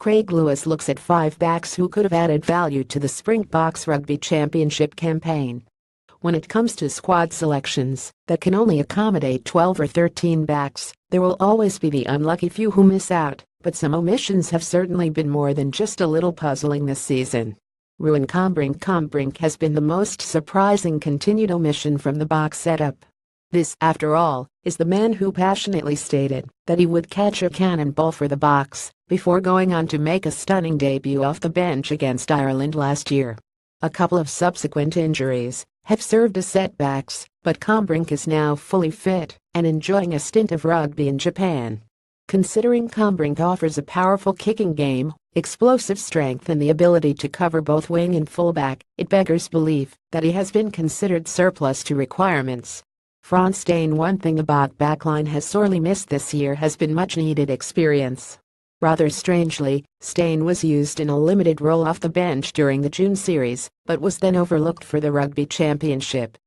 Craig Lewis looks at 5 backs who could have added value to the Springboks Rugby Championship campaign. When it comes to squad selections that can only accommodate 12 or 13 backs, there will always be the unlucky few who miss out, but some omissions have certainly been more than just a little puzzling this season. Ruan Combrink has been the most surprising continued omission from the box setup. This, after all, is the man who passionately stated that he would catch a cannonball for the box before going on to make a stunning debut off the bench against Ireland last year. A couple of subsequent injuries have served as setbacks, but Combrink is now fully fit and enjoying a stint of rugby in Japan. Considering Combrink offers a powerful kicking game, explosive strength and the ability to cover both wing and fullback, it beggars belief that he has been considered surplus to requirements. Frans Steyn. One thing a backline has sorely missed this year has been much-needed experience. Rather strangely, Steyn was used in a limited role off the bench during the June series, but was then overlooked for the Rugby Championship.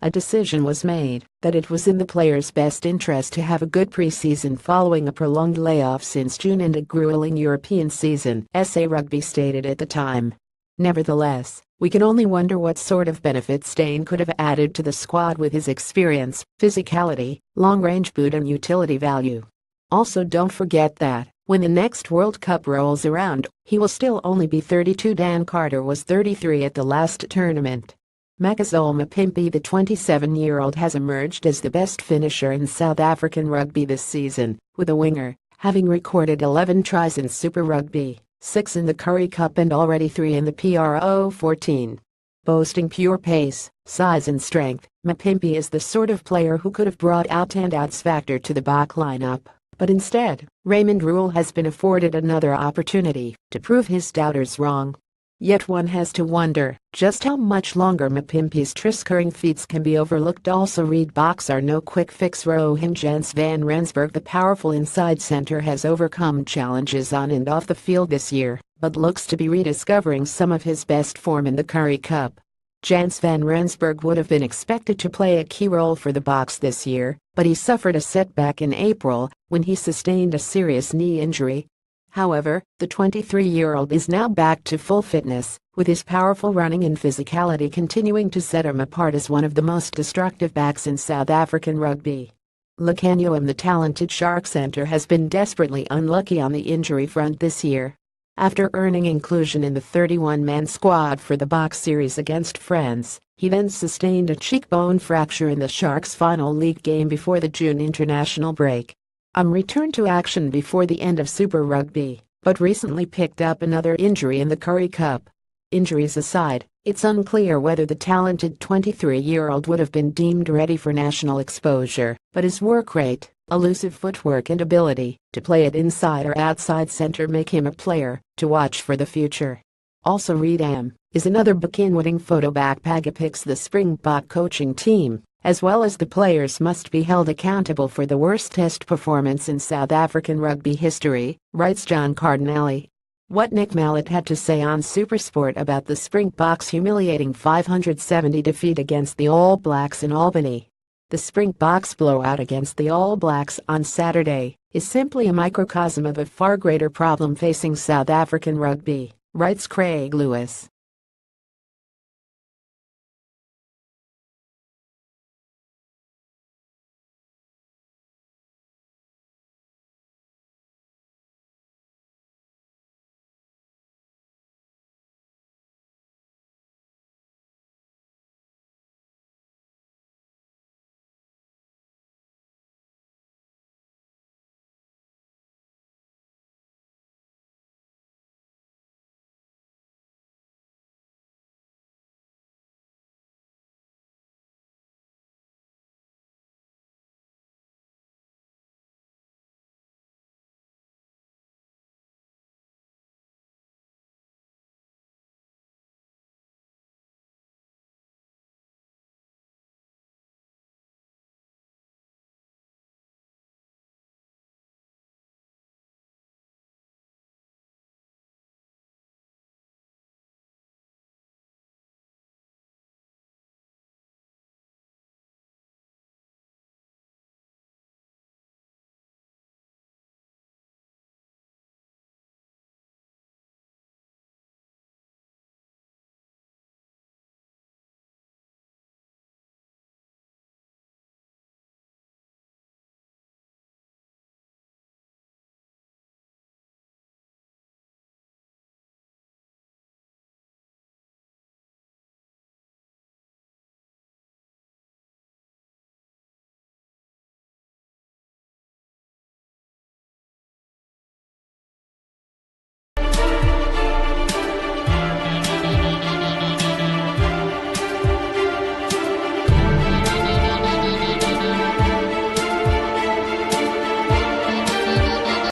A decision was made that it was in the player's best interest to have a good preseason following a prolonged layoff since June and a grueling European season, SA Rugby stated at the time. Nevertheless, we can only wonder what sort of benefit Steyn could have added to the squad with his experience, physicality, long-range boot and utility value. Also, don't forget that when the next World Cup rolls around, he will still only be 32. Dan Carter was 33 at the last tournament. Makazole Mapimpi, the 27-year-old, has emerged as the best finisher in South African rugby this season, with a winger having recorded 11 tries in Super Rugby, 6 in the Currie Cup and already 3 in the PRO 14. Boasting pure pace, size and strength, Mapimpi is the sort of player who could have brought out and outs factor to the back lineup. But instead, Raymond Rule has been afforded another opportunity to prove his doubters wrong. Yet one has to wonder just how much longer Mapimpi's tris-curring feats can be overlooked. Also read box are no quick fix. Rohan Jans van Rensburg, the powerful inside center, has overcome challenges on and off the field this year, but looks to be rediscovering some of his best form in the Currie Cup. Jans van Rensburg would have been expected to play a key role for the Boks this year, but he suffered a setback in April when he sustained a serious knee injury. However, the 23-year-old is now back to full fitness, with his powerful running and physicality continuing to set him apart as one of the most destructive backs in South African rugby. Lukhanyo, the talented Shark centre, has been desperately unlucky on the injury front this year. After earning inclusion in the 31-man squad for the Boks series against France, he then sustained a cheekbone fracture in the Sharks' final league game before the June international break. Returned to action before the end of Super Rugby, but recently picked up another injury in the Currie Cup. Injuries aside, it's unclear whether the talented 23-year-old would have been deemed ready for national exposure, but his work rate, elusive footwork and ability to play at inside or outside center make him a player to watch for the future. Also read is another booking-winning photo backpack depicts the Springbok coaching team, as well as the players must be held accountable for the worst test performance in South African rugby history, writes John Cardinelli. What Nick Mallett had to say on SuperSport about the Springboks' humiliating 570 defeat against the All Blacks in Albany. The Springboks' blowout against the All Blacks on Saturday is simply a microcosm of a far greater problem facing South African rugby, writes Craig Lewis.